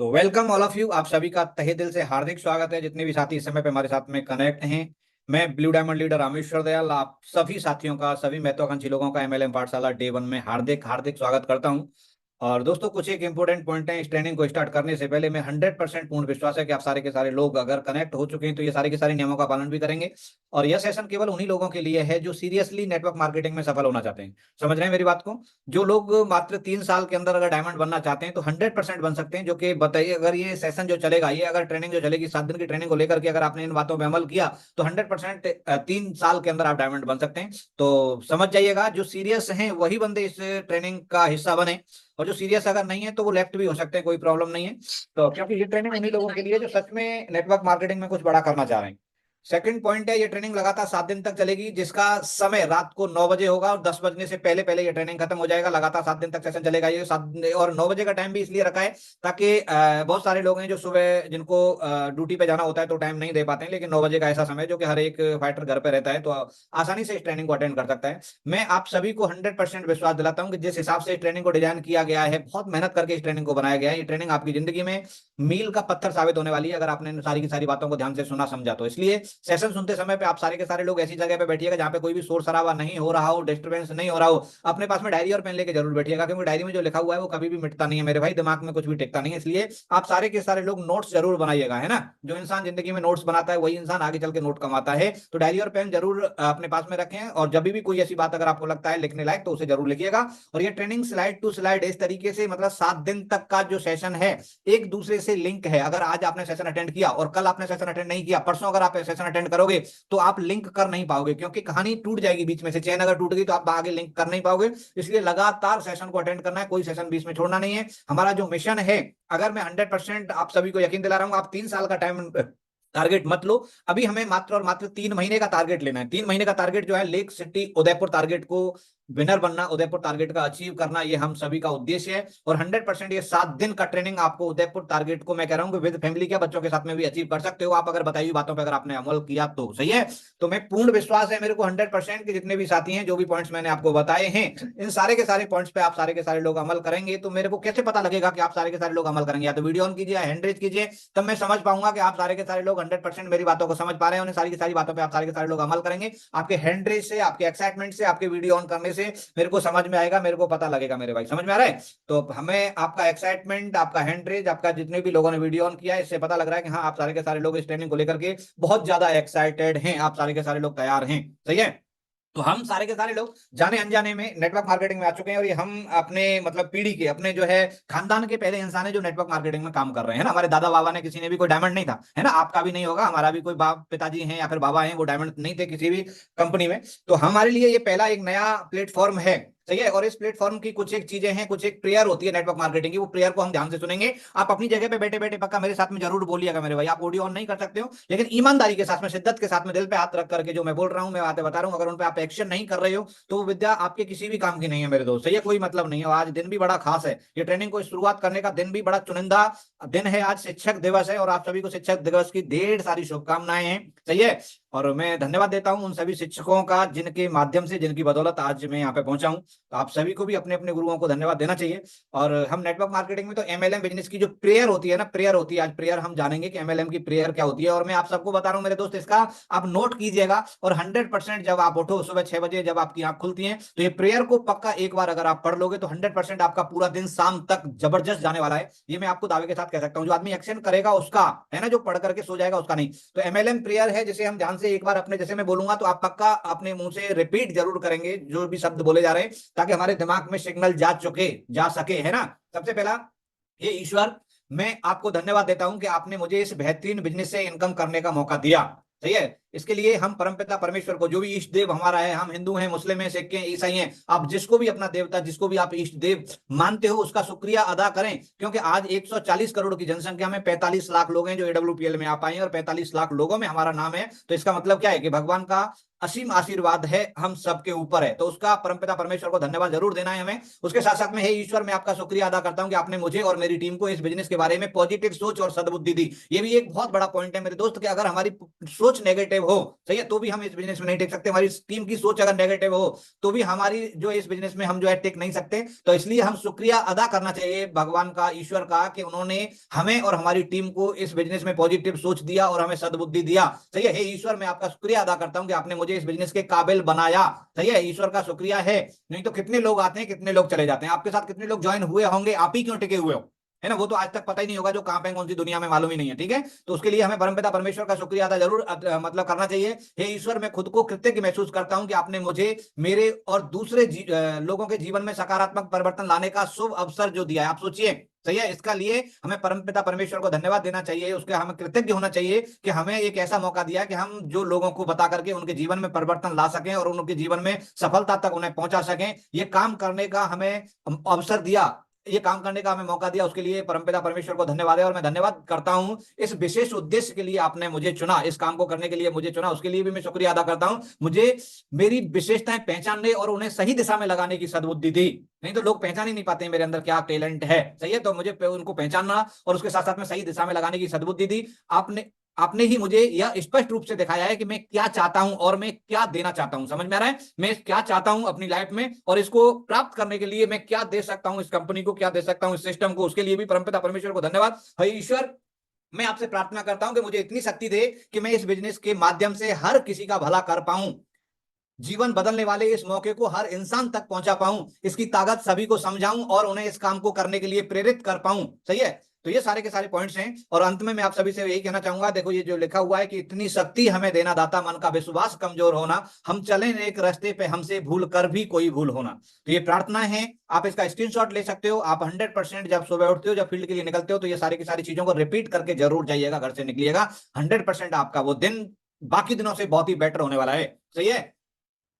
तो welcome all of you. आप सभी का तहे दिल से हार्दिक स्वागत है, जितने भी साथी इस समय पे हमारे साथ में कनेक्ट हैं। मैं blue diamond leader Rameshwar Dayal आप सभी साथियों का, सभी महत्वाकांक्षी लोगों का एमएलएम पाठशाला डे 1 में हार्दिक हार्दिक स्वागत करता हूं। और दोस्तों, कुछ एक इंपॉर्टेंट पॉइंट है इस ट्रेनिंग को स्टार्ट करने से पहले। मैं 100% पूर्ण विश्वास है कि आप सारे के सारे लोग अगर कनेक्ट हो चुके हैं तो ये सारे के सारे नियमों का पालन भी करेंगे। और यह सेशन केवल उन्हीं लोगों के लिए है जो सीरियसली नेटवर्क मार्केटिंग में सफल होना चाहते हैं। समझ रहे हैं मेरी बात को? जो लोग मात्र 3 साल के अंदर अगर डायमंड बनना चाहते हैं तो 100% बन सकते हैं। जो कि बताइए, अगर ये सेशन जो चलेगा, ये अगर ट्रेनिंग जो चलेगी 7 दिन की ट्रेनिंग को लेकर के अगर आपने इन बातों पर अमल किया तो 100% 3 साल के अंदर आप डायमंड बन सकते हैं। तो समझ जाइएगा, जो सीरियस हैं वही बंदे इस ट्रेनिंग का हिस्सा बने, और जो सीरियस अगर नहीं है तो वो लेफ्ट भी हो सकते हैं, कोई प्रॉब्लम नहीं है। तो क्योंकि ये ट्रेनिंग उन्हीं लोगों के लिए जो सच में नेटवर्क मार्केटिंग में कुछ बड़ा करना चाह रहे हैं। सेकंड पॉइंट है, ये ट्रेनिंग लगातार 7 दिन तक चलेगी, जिसका समय रात को 9 बजे होगा और 10 बजने से पहले पहले ये ट्रेनिंग खत्म हो जाएगा। लगातार 7 दिन तक सेशन चलेगा ये 7 और 9 बजे का टाइम भी इसलिए रखा है ताकि बहुत सारे लोग हैं जो सुबह जिनको ड्यूटी पे जाना होता है तो टाइम नहीं दे पाते हैं, लेकिन 9 बजे का ऐसा समय जो कि हर एक फाइटर घर पे रहता है तो आसानी से इस ट्रेनिंग को अटेंड कर सकता है। मैं आप सभी को 100% विश्वास दिलाता हूं कि जिस हिसाब से इस ट्रेनिंग को डिजाइन किया गया है, बहुत मेहनत करके इस ट्रेनिंग को बनाया गया है। ये ट्रेनिंग आपकी जिंदगी में मील का पत्थर साबित होने वाली है अगर आपने इन सारी की सारी बातों को ध्यान से सुना समझा तो। इसलिए सेशन सुनते समय पे आप सारे के सारे लोग ऐसी जगह पे बैठिएगा जहां पे कोई भी शोर शराबा नहीं हो रहा हो, डिस्टर्बेंस नहीं हो रहा हो। अपने पास में डायरी और पेन लेके जरूर बैठिएगा, क्योंकि डायरी में जो लिखा हुआ है वो कभी भी मिटता नहीं है मेरे भाई, दिमाग में कुछ भी टिकता नहीं है। इसलिए आप सारे के सारे लोग नोट्स जरूर बनाइएगा, है ना। जो इंसान जिंदगी में नोट्स बनाता है वही इंसान आगे चल के नोट कमाता है। तो डायरी और पेन जरूर अपने पास में रखें, और जब भी कोई ऐसी बात अगर आपको लगता है लिखने लायक तो उसे जरूर लिखिएगा। और ये ट्रेनिंग स्लाइड टू स्लाइड इस तरीके से, मतलब 7 दिन तक का जो सेशन है एक दूसरे से लिंक है। अगर आज आपने सेशन अटेंड किया और कल आपने सेशन अटेंड नहीं किया, परसों अगर आप सेशन अटेंड करोगे तो आप लिंक कर नहीं पाओगे, क्योंकि कहानी टूट जाएगी बीच में से। चेन अगर टूट गई तो आप आगे लिंक कर नहीं पाओगे। इसलिए लगातार सेशन को अटेंड करना है, कोई सेशन बीच में छोड़ना नहीं है। हमारा जो मिशन है, अगर मैं 100% आप सभी को यकीन दिला रहा हूं, आप 3 साल का टाइम टारगेट मत लो। अभी हमें मात्र और मात्र 3 महीने का टारगेट लेना है। 3 महीने का टारगेट जो है, लेक सिटी उदयपुर टारगेट को विनर बनना, उदयपुर टारगेट का अचीव करना, ये हम सभी का उद्देश्य है। और 100% ये 7 दिन का ट्रेनिंग आपको उदयपुर टारगेट को, मैं कह रहा हूं कि विद फैमिली क्या बच्चों के साथ में भी अचीव कर सकते हो आप, अगर बताई बातों पर अगर आपने अमल किया तो। सही है? तो मैं पूर्ण विश्वास है मेरे को 100% के जितने भी साथी हैं, जो भी पॉइंट्स मैंने आपको बताए हैं, इन सारे के सारे पॉइंट्स पे आप सारे के सारे लोग अमल करेंगे। तो मेरे को कैसे पता लगेगा कि आप सारे के सारे लोग अमल करेंगे? या तो वीडियो ऑन कीजिए या हैंड रेज कीजिए, तब मैं समझ पाऊंगा कि आप सारे के सारे लोग 100% मेरी बातों को समझ पा रहे हैं। उन्हें सारी की सारी बातों पे आप सारे के सारे लोग अमल करेंगे। आपके हैंड रेज से, आपके एक्साइटमेंट से, आपके वीडियो ऑन करने से मेरे को समझ में आएगा, मेरे को पता लगेगा मेरे भाई। समझ में आ रहा है? तो हमें आपका एक्साइटमेंट, आपका हैंड रेज, आपका जितने भी लोगों ने वीडियो ऑन किया है, इससे पता लग रहा है कि हाँ, आप सारे के सारे लोग इस ट्रेनिंग को लेकर के बहुत ज्यादा एक्साइटेड हैं, आप सारे के सारे लोग तैयार हैं। सही है? तो हम सारे के सारे लोग जाने अनजाने में नेटवर्क मार्केटिंग में आ चुके हैं, और ये हम अपने मतलब पीढ़ी के, अपने जो है खानदान के पहले इंसान है जो नेटवर्क मार्केटिंग में काम कर रहे हैं ना। हमारे दादा बाबा ने, किसी ने भी कोई डायमंड नहीं था, है ना। आपका भी नहीं होगा, हमारा भी कोई बाप पिताजी हैं या फिर बाबा हैं, वो डायमंड नहीं थे किसी भी कंपनी में। तो हमारे लिए ये पहला एक नया प्लेटफॉर्म है। सही है? और इस प्लेटफॉर्म की कुछ एक चीजें हैं, कुछ एक प्रेयर होती है नेटवर्क मार्केटिंग की, वो प्रेयर को हम ध्यान से सुनेंगे। आप अपनी जगह पे बैठे बैठे पक्का मेरे साथ में जरूर बोलिएगा मेरे भाई। आप ऑडियो ऑन नहीं कर सकते हो, लेकिन ईमानदारी के साथ में, शिद्दत के साथ में, दिल पे हाथ रख करके जो मैं बोल रहा हूं, मैं बातें बता रहा हूं, अगर उन पे आप एक्शन नहीं कर रहे हो तो वो विद्या आपके किसी भी काम की नहीं है मेरे दोस्त। सही है? कोई मतलब नहीं है। आज दिन भी बड़ा खास है, ये ट्रेनिंग को शुरुआत करने का दिन भी बड़ा चुनिंदा दिन है। आज शिक्षक दिवस है, और आप सभी को शिक्षक दिवस की ढेर सारी शुभकामनाएं हैं। सही है? और मैं धन्यवाद देता हूं उन सभी शिक्षकों का जिनके माध्यम से, जिनकी बदौलत आज मैं यहाँ पे पहुंचा हूं। तो आप सभी को भी अपने अपने गुरुओं को धन्यवाद देना चाहिए। और हम नेटवर्क मार्केटिंग में तो एमएलएम बिजनेस की जो प्रेयर होती है ना, प्रेयर होती है, आज प्रेयर हम जानेंगे कि एमएलएम की प्रेयर क्या होती है। और मैं आप सबको बता रहा हूं मेरे दोस्त, इसका आप नोट कीजिएगा। और 100% जब आप उठो सुबह 6 बजे, जब आपकी आंख खुलती है, तो ये प्रेयर को पक्का एक बार अगर आप पढ़ लोगे तो 100% आपका पूरा दिन शाम तक जबरदस्त जाने वाला है। ये मैं आपको दावे के साथ कह सकता हूं। जो आदमी एक्शन करेगा उसका, है ना, जो पढ़ करके सो जाएगा उसका नहीं। तो एमएलएम प्रेयर है, जिसे हम ध्यान से एक बार अपने, जैसे मैं बोलूंगा तो आप पक्का अपने मुंह से रिपीट जरूर करेंगे जो भी शब्द बोले जा रहे हैं, ताकि हमारे दिमाग में सिग्नल जा सके, है ना। सबसे पहला, ये ईश्वर, मैं आपको धन्यवाद देता हूं कि आपने मुझे इस बेहतरीन बिजनेस से इनकम करने का मौका दिया। सही है? इसके लिए हम परमपिता परमेश्वर को, जो भी इष्ट देव हमारा है, हम हिंदू हैं, मुस्लिम हैं, सिख हैं, ईसाई हैं, आप जिसको भी अपना देवता, जिसको भी आप इष्ट देव मानते हो, उसका शुक्रिया अदा करें। क्योंकि आज 140 करोड़ की जनसंख्या में 45 लाख लोग हैं जो एडब्ल्यूपीएल में आ पाए हैं, और 45 लाख लोगों में हमारा नाम है। तो इसका मतलब क्या है कि भगवान का असीम आशीर्वाद है हम सबके ऊपर है। तो उसका परमपिता परमेश्वर को धन्यवाद जरूर देना है हमें। उसके साथ साथ में, हे ईश्वर, मैं आपका शुक्रिया अदा करता हूं कि आपने मुझे और मेरी टीम को इस बिजनेस के बारे में पॉजिटिव सोच और सद्बुद्धि दी। ये भी एक बहुत बड़ा पॉइंट है मेरे दोस्त, कि अगर हमारी सोच नेगेटिव नेगेटिव हो, सही है, तो भी हम इस बिजनेस में नहीं टिक सकते। हमारी टीम की सोच अगर नेगेटिव हो तो भी हमारी जो इस बिजनेस में हम जो है टिक नहीं सकते। तो इसलिए हम शुक्रिया अदा करना चाहिए भगवान का, ईश्वर का, कि उन्होंने हमें और हमारी टीम को इस बिजनेस में पॉजिटिव सोच दिया और हमें सद्बुद्धि दिया। सही है, हे ईश्वर, मैं आपका शुक्रिया अदा करता हूं कि आपने मुझे इस बिजनेस के काबिल बनाया। सही है, ईश्वर का शुक्रिया है। नहीं तो कितने लोग आते हैं, कितने लोग चले जाते हैं। आपके साथ कितने लोग ज्वाइन हुए होंगे, आप ही क्यों टिके हुए हो, है ना? वो तो आज तक पता ही नहीं होगा, जो कहां पे कौन सी दुनिया में मालूम ही नहीं है। ठीक है, तो उसके लिए हमें परमपिता परमेश्वर का शुक्रिया अदा जरूर मतलब करना चाहिए। हे ईश्वर, मैं खुद को कृतज्ञ महसूस करता हूं कि आपने मुझे, मेरे और दूसरे लोगों के जीवन में सकारात्मक परिवर्तन लाने का शुभ अवसर जो दिया है। आप सोचिए, सही है, इसका लिए हमें परमपिता परमेश्वर को धन्यवाद देना चाहिए, उसके हमें कृतज्ञ होना चाहिए कि हमें एक ऐसा मौका दिया कि हम जो लोगों को बता करके उनके जीवन में परिवर्तन ला सकें और उनके जीवन में सफलता तक उन्हें पहुंचा सकें। ये काम करने का हमें अवसर दिया, ये काम करने का हमें मौका दिया, उसके लिए परमपिता परमेश्वर को धन्यवाद है। और मैं धन्यवाद करता हूं इस विशेष उद्देश्य के लिए आपने मुझे चुना, इस काम को करने के लिए मुझे चुना, उसके लिए भी मैं शुक्रिया अदा करता हूं। मुझे मेरी विशेषताएं पहचानने और उन्हें सही दिशा में लगाने की सद्बुद्धि दी। नहीं तो लोग पहचान ही नहीं पाते मेरे अंदर क्या टैलेंट है। सही है, तो मुझे उनको पहचानना और उसके साथ साथ में सही दिशा में लगाने की सद्बुद्धि दी। आपने आपने ही मुझे यह स्पष्ट रूप से दिखाया है कि मैं क्या चाहता हूं और मैं क्या देना चाहता हूं। समझ में आ रहा है, मैं क्या चाहता हूं अपनी लाइफ में, और इसको प्राप्त करने के लिए मैं क्या दे सकता हूं इस कंपनी को, क्या दे सकता हूं इस सिस्टम को। उसके लिए भी परमपिता परमेश्वर को धन्यवाद। हे ईश्वर, मैं आपसे प्रार्थना करता हूं कि मुझे इतनी शक्ति दे कि मैं इस बिजनेस के माध्यम से हर किसी का भला कर पाऊं, जीवन बदलने वाले इस मौके को हर इंसान तक पहुंचा पाऊं, इसकी ताकत सभी को समझाऊं और उन्हें इस काम को करने के लिए प्रेरित कर पाऊं। सही है, तो ये सारे के सारे पॉइंट्स हैं। और अंत में मैं आप सभी से यही कहना चाहूंगा, देखो ये जो लिखा हुआ है कि इतनी शक्ति हमें देना दाता, मन का विश्वास कमजोर होना, हम चले एक रास्ते पे हमसे भूल कर भी कोई भूल होना। तो ये प्रार्थना है, आप इसका स्क्रीनशॉट ले सकते हो। आप 100% जब सुबह उठते हो, जब फील्ड के लिए निकलते हो, तो ये सारी की सारी चीजों को रिपीट करके जरूर जाइएगा, घर से निकलिएगा। 100% आपका वो दिन बाकी दिनों से बहुत ही बेटर होने वाला है। सही है,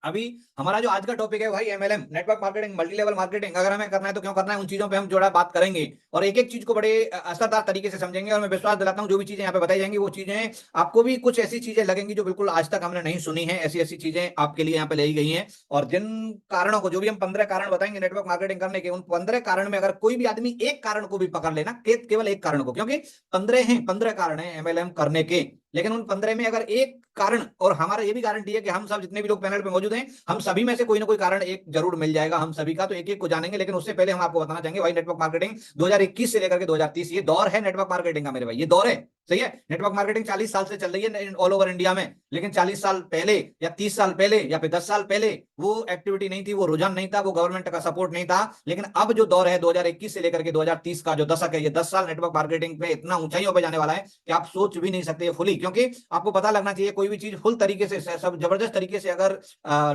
अभी हमारा जो आज का टॉपिक है भाई, MLM, network marketing, multi level marketing, अगर हमें करना है तो क्यों करना है, उन चीजों पे हम जोड़ा बात करेंगे और एक एक चीज को बड़े असरदार तरीके से समझेंगे। और मैं विश्वास दिलाता हूं जो भी चीजें यहाँ पे बताई जाएंगी वो चीजें आपको भी कुछ ऐसी चीजें लगेंगी जो बिल्कुल आज तक हमने नहीं सुनी है। ऐसी ऐसी चीजें आपके लिए यहाँ पे लाई गई हैं। और जिन कारणों को, जो भी हम 15 कारण बताएंगे नेटवर्क मार्केटिंग करने के, उन 15 कारण में अगर कोई भी आदमी एक कारण को भी पकड़ लेना, केवल एक कारण को, क्योंकि 15 कारण है एमएलएम करने के, लेकिन उन 15 में अगर एक कारण, और हमारा ये भी गारंटी है कि हम सब जितने भी लोग पैनल पे मौजूद हैं, हम सभी में से कोई ना कोई कारण एक जरूर मिल जाएगा हम सभी का, तो एक एक को जानेंगे। लेकिन उससे पहले हम आपको बताना चाहेंगे भाई, नेटवर्क मार्केटिंग 2021 से लेकर के 2030 ये दौर है नेटवर्क मार्केटिंग का मेरे भाई, ये दौर है। सही है, नेटवर्क मार्केटिंग 40 साल से चल रही है ऑल ओवर इंडिया में, लेकिन 40 साल पहले या 30 साल पहले या फिर 10 साल पहले वो एक्टिविटी नहीं थी, वो रुझान नहीं था, वो गवर्नमेंट का सपोर्ट नहीं था। लेकिन अब जो दौर है 2021 से लेकर के 2030 का जो दशक है, ये 10 साल नेटवर्क मार्केटिंग पे इतना ऊंचाइयों पे जाने वाला है कि आप सोच भी नहीं सकते फुली। क्योंकि आपको पता लगना चाहिए, कोई भी चीज फुल तरीके से, सब जबरदस्त तरीके से अगर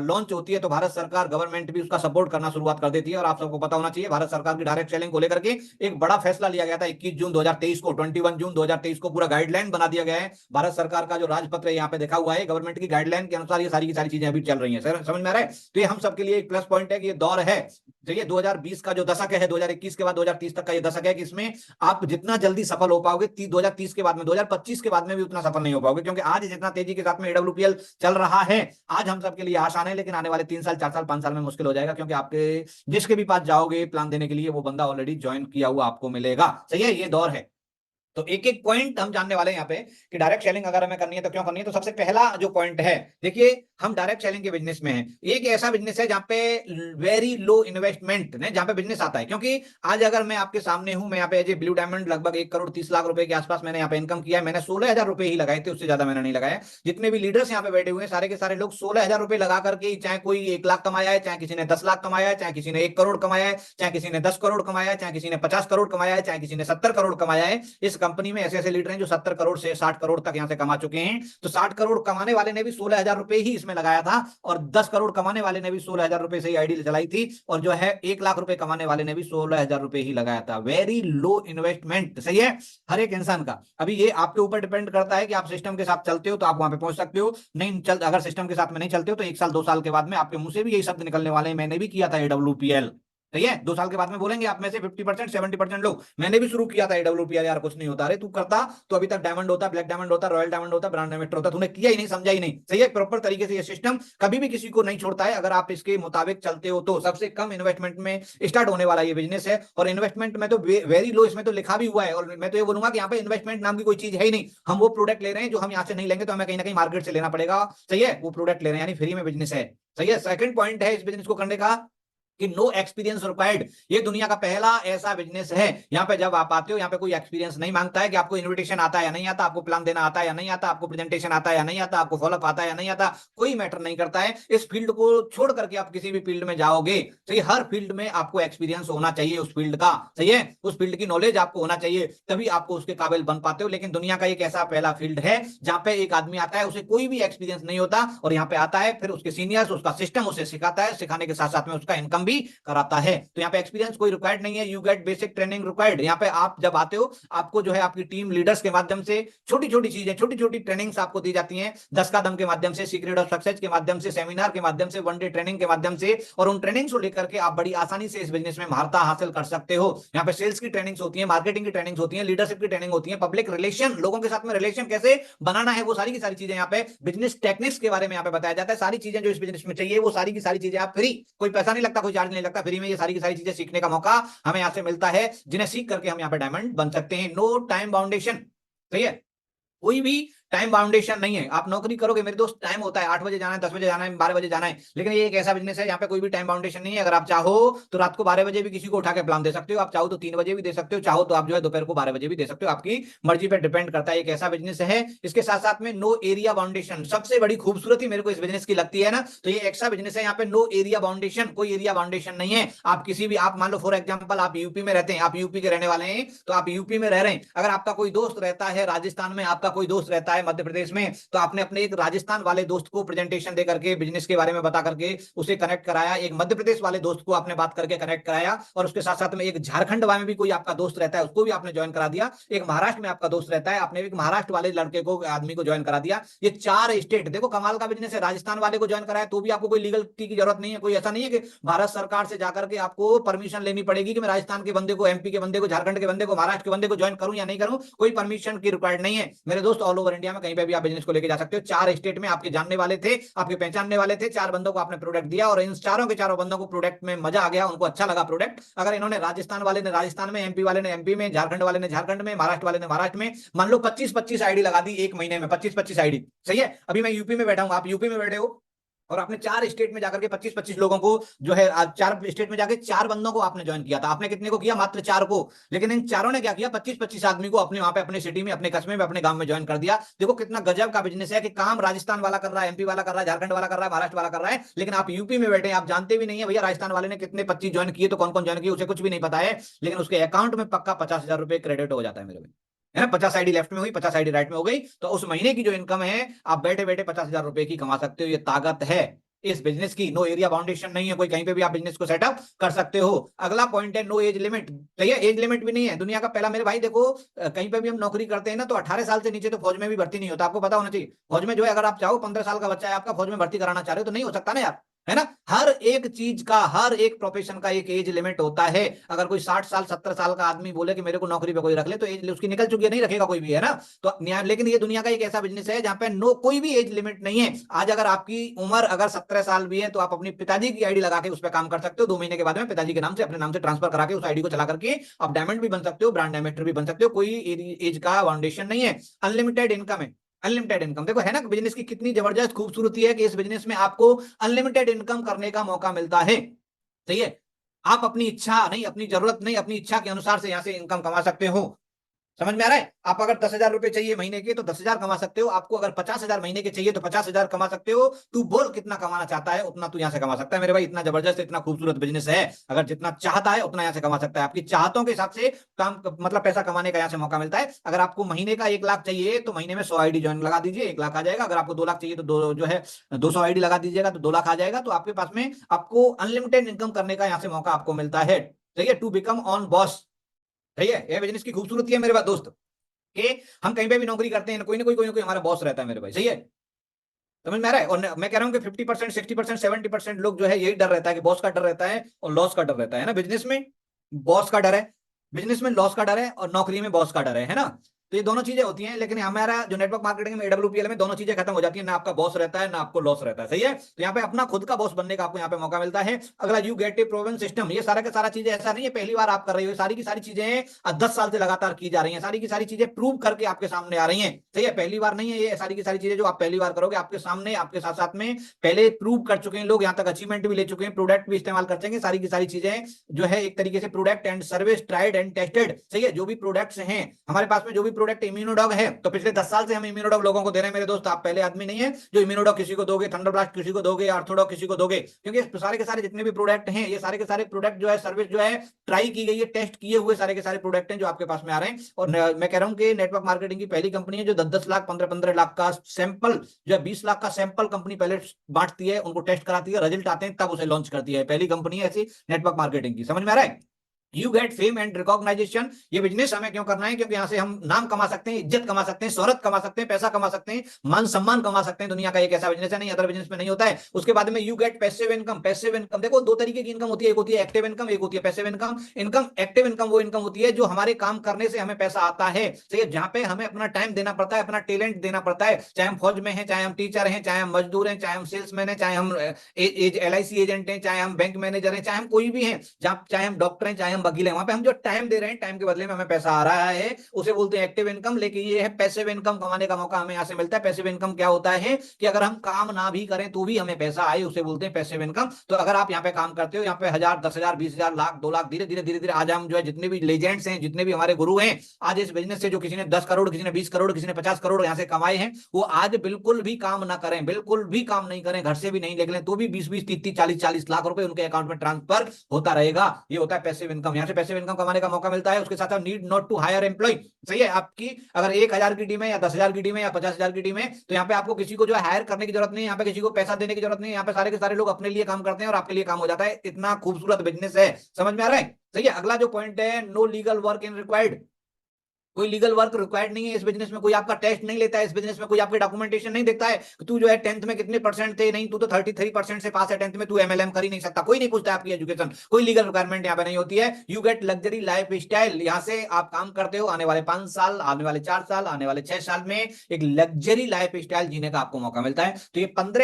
लॉन्च होती है तो भारत सरकार, गवर्नमेंट भी उसका सपोर्ट करना शुरुआत कर देती है। और आप सबको पता होना चाहिए, भारत सरकार की डायरेक्ट सेलिंग को लेकर के एक बड़ा फैसला लिया गया था 21 जून 2023 को, 21 जून 2023 को पूरा गाइडलाइन बना दिया गया है। भारत सरकार का जो राजपत्र है यहाँ पे देखा हुआ है, गवर्नमेंट की गाइडलाइन के अनुसार ये सारी की सारी चीजें अभी चल रही है। सर समझ में आ रहा है, तो ये हम सबके लिए एक प्लस पॉइंट है कि ये दौर है। तो ये 2020 का जो दशक है, 2021 के बाद 2030 तक का ये दशक है कि इसमें आप जितना जल्दी सफल हो पाओगे, 2030 के बाद में, 2025 के बाद में भी उतना सफल नहीं हो पाओगे। क्योंकि आज जितना तेजी के साथ में एडब्ल्यूपीएल चल रहा है, आज हम सबके लिए आसान है, लेकिन आने वाले 3 साल, 4 साल, 5 साल में मुश्किल हो जाएगा। क्योंकि आपके जिसके भी पास जाओगे प्लान देने के लिए, वो बंदा ऑलरेडी ज्वाइन किया हुआ आपको मिलेगा। सही है, ये दौर है। तो एक एक पॉइंट हम जानने वाले हैं यहाँ पे कि डायरेक्ट सेलिंग अगर हमें करनी है तो क्यों करनी है। तो सबसे पहला जो पॉइंट है, देखिए हम डायरेक्ट सेलिंग के बिजनेस में हैं। एक ऐसा बिजनेस है जहाँ पे वेरी लो इन्वेस्टमेंट है, जहाँ पे बिजनेस आता है। क्योंकि आज अगर मैं आपके सामने हूं, मैं यहाँ पे एज ए ब्लू डायमंड लगभग 1 करोड़ 30 लाख रुपए के आसपास मैंने यहाँ पे इनकम किया है। मैंने 16,000 रुपए ही लगाए थे, उससे ज्यादा मैंने नहीं लगाया। जितने भी लीडर्स यहाँ पे बैठे हुए हैं, सारे के सारे लोग 16,000 रुपए लगा करके, चाहे कोई 1 लाख कमाया है, चाहे किसी ने 10 लाख कमाया है, चाहे किसी ने 1 करोड़ कमाया है, चाहे किसी ने 10 करोड़ कमाया है, चाहे किसी ने 50 करोड़ कमाया है, चाहे किसी ने 70 करोड़ कमाया है। इस कंपनी में ऐसे ऐसे लीडर हैं जो 70 करोड़ से 60 करोड़ तक यहां से कमा चुके हैं। तो 60 करोड़ कमाने वाले ने भी 16,000 रुपए ही इसमें लगाया था, और 10 करोड़ कमाने वाले ने भी 16,000 रुपए से ही आईडी चलाई थी, और जो है 1 लाख रुपए कमाने वाले ने भी 16,000 रुपए ही लगाया था। Very low investment. सही है, हर एक इंसान का। अभी ये आपके ऊपर डिपेंड करता है कि आप सिस्टम के साथ चलते हो तो आप वहां पे पहुंच सकते हो, नहीं चल, अगर सिस्टम के साथ में नहीं चलते हो तो 1 साल 2 साल के बाद में आपके मुंह से भी यही शब्द निकलने वाले हैं, मैंने भी किया था एडब्ल्यूपीएल, सही है। 2 साल के बाद में बोलेंगे आप में से 50% 70% लोग, मैंने भी शुरू किया था AWPR, यार कुछ नहीं होता। अरे तू करता तो अभी तक डायमंड होता, ब्लैक डायमंड होता, रॉयल डायमंड होता, ब्रांड एम्बेसडर होता, तूने किया ही नहीं, समझा ही नहीं। सही है। प्रॉपर तरीके से ये सिस्टम कभी भी किसी को नहीं छोड़ता है, अगर आप इसके मुताबिक चलते हो तो। सबसे कम इन्वेस्टमेंट में स्टार्ट होने वाला ये बिजनेस है, और इन्वेस्टमेंट में तो वेरी लो, इसमें तो लिखा भी हुआ है। और मैं तो ये बोलूंगा कि यहाँ पे इन्वेस्टमेंट नाम की कोई चीज है ही नहीं। हम वो प्रोडक्ट ले रहे हैं जो हम यहाँ से नहीं लेंगे तो हमें कहीं ना कहीं मार्केट से लेना पड़ेगा। सही है। वो प्रोडक्ट ले रहे हैं, यानी फ्री में बिजनेस है। सही है। सेकंड पॉइंट है इस बिजनेस को करने का कि नो एक्सपीरियंस रिक्वायर्ड। ये दुनिया का पहला ऐसा बिजनेस है यहाँ पे जब आप आते हो, यहाँ पे कोई एक्सपीरियंस नहीं मांगता है कि आपको इनविटेशन आता है या नहीं आता, आपको प्लान देना आता है या नहीं आता, आपको प्रेजेंटेशन आता है या नहीं आता, आपको फॉलोअप आता है या नहीं आता, कोई मैटर नहीं करता है। इस फील्ड को छोड़ करके आप किसी भी फील्ड में जाओगे, सही, हर फील्ड में आपको एक्सपीरियंस होना चाहिए उस फील्ड का। सही है। उस फील्ड की नॉलेज आपको होना चाहिए, तभी आपको उसके काबिल बन पाते हो। लेकिन दुनिया का एक ऐसा पहला फील्ड है जहां पे एक आदमी आता है, उसे कोई भी एक्सपीरियंस नहीं होता, और यहाँ पे आता है, फिर उसके सीनियर्स, उसका सिस्टम उसे सिखाता है, सिखाने के साथ साथ में उसका इनकम भी कराता है। तो यहाँ पे एक्सपीरियंस कोई रिक्वायर्ड नहीं है, you gate basic training required. यहाँ पे आप जब आते हो, आपको जो है आपकी टीम लीडर्स के माध्यम से छोटी छोटी चीजें, छोटी छोटी ट्रेनिंग्स आपको दी जाती हैं। 10 का दम के माध्यम से, सीक्रेट ऑफ सक्सेस के माध्यम से, सेमिनार के माध्यम से, वन डे ट्रेनिंग के माध्यम से, और उन ट्रेनिंग्स को लेकर के आप बड़ी आसानी से इस बिजनेस में महारत हासिल कर सकते हो। यहाँ पे सेल्स की ट्रेनिंग्स होती है, मार्केटिंग की ट्रेनिंग्स होती है, लीडरशिप की ट्रेनिंग होती है, पब्लिक रिलेशन, लोगों के साथ में रिलेशन कैसे बनाना है, वो सारी की सारी चीजें यहाँ पे बिजनेस टेक्निक्स के बारे में यहाँ पे बताया जाता है। सारी चीजें जो इस बिजनेस में चाहिए वो सारी की सारी चीजें आप फ्री, कोई पैसा नहीं लगता, कोई चार्ज नहीं लगता, फ्री में ये सारी की सारी चीजें सीखने का मौका हमें यहाँ से मिलता है, जिन्हें सीख करके हम यहाँ पे डायमंड बन सकते हैं। नो टाइम बाउंडेशन। सही है। कोई भी टाइम बाउंडेशन नहीं है। आप नौकरी करोगे मेरे दोस्त, टाइम होता है, 8 बजे जाना है, 10 बजे जाना है, 12 बजे जाना है, लेकिन ये एक ऐसा बिजनेस है यहाँ पे कोई भी टाइम बाउंडेशन नहीं है। अगर आप चाहो तो रात को 12 बजे भी किसी को उठा के प्लान दे सकते हो, आप चाहो तो 3 बजे भी दे सकते हो, चाहो तो आप जो है दोपहर को 12 बजे भी दे सकते हो, आपकी मर्जी पर डिपेंड करता है। एक ऐसा बिजनेस है। इसके साथ साथ में नो एरिया बाउंडेशन, सबसे बड़ी खूबसूरती मेरे को इस बिजनेस की लगती है ना, तो ये ऐसा बिजनेस है यहाँ पे नो एरिया बाउंडेशन, कोई एरिया बाउंडेशन नहीं है। आप किसी भी, आप मान लो फॉर एग्जाम्पल आप यूपी में रहते हैं, आप यूपी के रहने वाले हैं, तो आप यूपी में रह रहे हैं, अगर आपका कोई दोस्त रहता है राजस्थान में, आपका कोई दोस्त रहता है मध्य प्रदेश में, तो आपने अपने एक राजस्थान वाले दोस्त को प्रेजेंटेशन दे करके, बिजनेस के बारे में बता करके उसे कनेक्ट कराया, एक मध्य प्रदेश वाले दोस्त को आपने बात करके कनेक्ट कराया, और उसके साथ साथ में एक झारखंड वाले में भी कोई आपका दोस्त रहता है, उसको भी आपने ज्वाइन करा दिया, एक महाराष्ट्र में आपका दोस्त रहता है, आपने एक महाराष्ट्र वाले लड़के को, आदमी को ज्वाइन करा दिया। ये 4 स्टेट, देखो कमाल का बिजनेस है। राजस्थान वाले को ज्वाइन कराया तो भी आपको कोई लीगल की जरूरत नहीं है, कोई ऐसा नहीं है कि भारत सरकार से जाकर के आपको परमिशन लेनी पड़ेगी कि मैं राजस्थान के बंदे को, एमपी के बंदे को, झारखंड के बंदे को, महाराष्ट्र के बंदे को ज्वाइन करूं या नहीं करूं, कोई परमिशन की रिक्वायर्ड नहीं है मेरे दोस्त। ऑल ओवर इंडिया में कहीं पे भी आप बिजनेस को लेकर जा सकते हो। 4 स्टेट में आपके जानने वाले थे, आपके पहचानने वाले थे, 4 बंदों को आपने प्रोडक्ट दिया, और इन चारों के चारों बंदों को प्रोडक्ट में मजा आ गया, उनको अच्छा लगा प्रोडक्ट। अगर इन्होंने राजस्थान वाले ने राजस्थान में, एमपी वाले ने एमपी में, झारखंड वाले ने झारखंड में, महाराष्ट्र वाले ने महाराष्ट्र में, मान लो 25-25 आईडी लगा दी एक महीने में, 25-25 आईडी। सही है। अभी मैं यूपी में बैठा हूं, आप यूपी में बैठे हो, और आपने 4 स्टेट में जाकर के 25-25 लोगों को जो है, 4 स्टेट में जाकर 4 बंदों को आपने ज्वाइन किया था। आपने कितने को किया? मात्र 4 को। लेकिन इन चारों ने क्या किया? 25-25 आदमी को अपने वहां पे, अपने सिटी में, अपने कस्बे में, अपने गांव में ज्वाइन कर दिया। देखो कितना गजब का बिजनेस है कि काम राजस्थान वाला कर रहा है, एमपी वाला कर रहा है, झारखंड वाला कर रहा है, महाराष्ट्र वाला कर रहा है, लेकिन आप यूपी में बैठे हैं, आप जानते भी नहीं है भैया राजस्थान वाले ने कितने 25 ज्वाइन किए, तो कौन कौन ज्वाइन किए उसे कुछ भी नहीं पता है, लेकिन उसके अकाउंट में पक्का 50,000 रुपए क्रेडिट हो जाता है मेरे भाई, है ना। 50 आईडी लेफ्ट में हुई, 50 आईडी राइट में हो गई, तो उस महीने की जो इनकम है आप बैठे बैठे 50,000 रुपए की कमा सकते हो। ये ताकत है इस बिजनेस की। नो एरिया बाउंडेशन नहीं है, कोई कहीं पे भी आप बिजनेस को सेटअप कर सकते हो। अगला पॉइंट है नो एज लिमिट। सही है। एज लिमिट भी नहीं है, दुनिया का पहला। मेरे भाई देखो, कहीं पे भी हम नौकरी करते हैं ना, तो 18 साल से नीचे तो फौज में भी भर्ती नहीं होता, आपको पता होना चाहिए। फौज में जो है, अगर आप चाहो 15 साल का बच्चा है आपका, फौज में भर्ती कराना चाह रहे हो तो नहीं हो सकता ना यार, है ना। हर एक चीज का, हर एक प्रोफेशन का एक एज लिमिट होता है। अगर कोई 60 साल 70 साल का आदमी बोले कि मेरे को नौकरी पे कोई रख ले, तो एज उसकी निकल चुकी है, नहीं रखेगा कोई भी, है ना। तो लेकिन ये दुनिया का एक ऐसा बिजनेस है जहां पे नो, कोई भी एज लिमिट नहीं है। आज अगर आपकी उम्र अगर 17 साल भी है, तो आप अपनी पिताजी की आईडी लगा के उस पर काम कर सकते हो। 2 महीने के बाद में पिताजी के नाम से, अपने नाम से ट्रांसफर करा के उस आईडी को चला करके आप डायमंड भी बन सकते हो, ब्रांड एम्बेसडर भी बन सकते हो। कोई एज का फाउंडेशन नहीं है। अनलिमिटेड इनकम है, अनलिमिटेड इनकम। देखो है ना बिजनेस की कितनी जबरदस्त खूबसूरती है कि इस बिजनेस में आपको अनलिमिटेड इनकम करने का मौका मिलता है। सही है। आप अपनी इच्छा नहीं, अपनी जरूरत नहीं, अपनी इच्छा के अनुसार से यहां से इनकम कमा सकते हो। समझ में आ रहा है। आप अगर 10,000 रुपए चाहिए महीने के, तो 10,000 कमा सकते हो। आपको अगर 50,000 महीने के चाहिए, तो 50,000 कमा सकते हो। तू बोल कितना कमाना चाहता है, उतना तू यहाँ से कमा सकता है मेरे भाई। इतना जबरदस्त, इतना खूबसूरत बिजनेस है। अगर जितना चाहता है उतना यहाँ से कमा सकता है। आपकी चाहतों के हिसाब से काम, मतलब पैसा कमाने का यहाँ से मौका मिलता है। अगर आपको महीने का 1 लाख चाहिए, तो महीने में 100 आईडी ज्वाइन लगा दीजिए, 1 लाख आ जाएगा। अगर आपको 2 लाख चाहिए, तो दो जो है 200 आईडी लगा दीजिएगा, तो 2 लाख आ जाएगा। तो आपके पास में आपको अनलिमिटेड इनकम करने का यहाँ से मौका आपको मिलता है। सही है। To become on boss. सही है। यह बिजनेस की खूबसूरती है मेरे पास दोस्त, कि हम कहीं पे भी नौकरी करते हैं, कोई ना कोई हमारा बॉस रहता है मेरे भाई। सही है। समझ में आ रहा है। और मैं कह रहा हूँ कि 50%, 60%, 70% लोग जो है यही डर रहता है कि बॉस का डर रहता है और लॉस का डर रहता है ना। बिजनेस में बॉस का डर है, बिजनेस में लॉस का डर है, और नौकरी में बॉस का डर है ना। तो ये दोनों चीजें होती हैं, लेकिन हमारा जो नेटवर्क मार्केटिंग में AWPL में दोनों चीजें खत्म हो जाती है, ना आपका बॉस रहता है ना आपको लॉस रहता है। सही है, तो यहाँ पे अपना खुद का बॉस बनने का आपको यहाँ पे मौका मिलता है। अगला, you get A proven system. ये सारा का सारा चीजें ऐसा नहीं है पहली बार आप कर रही हो, सारी की सारी चीजें 10 साल से लगातार की जा रही हैं, सारी की सारी चीजें प्रूव करके आपके सामने आ रही हैं। सही है, पहली बार नहीं है ये सारी की सारी चीजें जो आप पहली बार करोगे, आपके सामने आपके साथ साथ में पहले प्रूव कर चुके हैं लोग, यहाँ तक अचीवमेंट भी ले चुके हैं, प्रोडक्ट भी इस्तेमाल कर चुके हैं। सारी की सारी चीजें जो है एक तरीके से product and service tried and tested. सही है, जो भी प्रोडक्ट्स हैं हमारे पास में, जो भी प्रोडक्ट इम्यूनोडॉग है, तो पिछले 10 साल से हम इम्यूनोडॉग लोगों को दे रहे हैं मेरे दोस्त। आप पहले आदमी नहीं है जो इम्यूनोडॉग किसी को दोगे, थंडरब्लास्ट किसी को दोगे, आर्थोडॉग किसी को दोगे, क्योंकि सारे के सारे जितने भी प्रोडक्ट हैं, ये सारे के सारे प्रोडक्ट जो है, सर्विस जो है, ट्राई की गई है, टेस्ट किए हुए सारे के सारे प्रोडक्ट हैं जो आपके पास में आ रहे हैं। और मैं कह रहा हूं कि नेटवर्क मार्केटिंग की पहली कंपनी है जो 10-10 लाख, 15-15 लाख का सैंपल जो है, 20 लाख का सैंपल कंपनी पहले बांटती है, उनको टेस्ट कराती है, रिजल्ट आते हैं, तब उसे लॉन्च करती है। पहली कंपनी है ऐसी नेटवर्क मार्केटिंग की। समझ में आ रहा है। You get fame and recognization. ये बिजनेस हमें क्यों करना है? क्योंकि यहां से हम नाम कमा सकते हैं, इज्जत कमा सकते हैं, शोहरत कमा सकते हैं, पैसा कमा सकते हैं, मान सम्मान कमा सकते हैं। दुनिया का एक ऐसा बिजनेस है, नहीं अदर बिजनेस में नहीं होता है। उसके बाद में you get passive income. Passive income देखो, दो तरीके की इनकम होती है, एक होती है एक्टिव इनकम, एक होती है passive income. Income, active income वो इनकम होती है जो हमारे काम करने से हमें पैसा आता है। सही है, जहां पे हमें अपना टाइम देना पड़ता है, अपना टैलेंट देना पड़ता है, चाहे हम फौज में हैं, चाहे हम टीचर हैं, चाहे हम मजदूर हैं, चाहे हम सेल्समैन हैं, चाहे हम LIC एजेंट हैं, चाहे हम बैंक मैनेजर हैं, चाहे हम कोई भी हैं, चाहे हम डॉक्टर हैं, चाहे हम वकील हैं, वहां पे हम जो टाइम दे रहे हैं, टाइम के बदले में हमें पैसा आ रहा है, उसे बोलते हैं एक्टिव इनकम। लेकिन ये है पैसिव इनकम, कमाने का मौका हमें यहाँ से मिलता है। पैसिव इनकम क्या होता है कि अगर हम काम ना भी करें तो भी हमें पैसा आए, उसे बोलते हैं पैसिव इनकम। तो अगर आप यहाँ पे काम करते हो, यहाँ पे 1000, 10,000, 20,000, लाख, 2 लाख, धीरे धीरे धीरे धीरे आज हम जो है जितने भी लेजेंड्स हैं, जितने भी हमारे गुरु हैं, आज इस बिजनेस से जो किसी ने 10 करोड़, किसी ने 20 करोड़, किसी ने 50 करोड़ यहाँ से कमाए हैं, वो आज बिल्कुल भी काम ना करें, बिल्कुल भी काम नहीं करें, घर से भी नहीं निकलें, तो भी 20-20, 30-30, 40-40 लाख रुपए उनके अकाउंट में ट्रांसफर होता रहेगा। ये होता है पैसिव इनकम। यहाँ से पैसिव इनकम कमाने का मौका मिलता है। उसके साथ need not to hire employ. सही है, आपकी अगर 1,000 की टीम है, या 10,000 की टीम है, या 50,000 की टीम है, तो यहाँ पे आपको किसी को जो है हायर करने की जरूरत नहीं है, यहाँ पे किसी को पैसा देने की जरूरत नहीं है। यहाँ पे सारे के सारे लोग अपने लिए काम करते हैं और आपके लिए काम हो जाता है। इतना खूबसूरत बिजनेस है। समझ में आ रहा है। सही है, अगला जो पॉइंट है, no legal work in required. कोई लीगल वर्क रिक्वायर्ड नहीं है इस बिजनेस में, कोई आपका टेस्ट नहीं लेता है इस बिजनेस में, कोई आपके डॉक्यूमेंटेशन नहीं देखता है कि तू जो है 10th में कितने परसेंट थे, नहीं तू तो 33% से पास है 10th में, तू MLM कर ही नहीं सकता, कोई नहीं पूछता आपकी एजुकेशन, कोई लीगल रिक्वायरमेंट यहाँ पे नहीं होती है। You gate luxury life style. यहाँ से आप काम करते हो, आने वाले 5 साल, आने वाले 4 साल, आने वाले 6 साल में एक लग्जरी लाइफ स्टाइल जीने का आपको मौका मिलता है। तो ये 15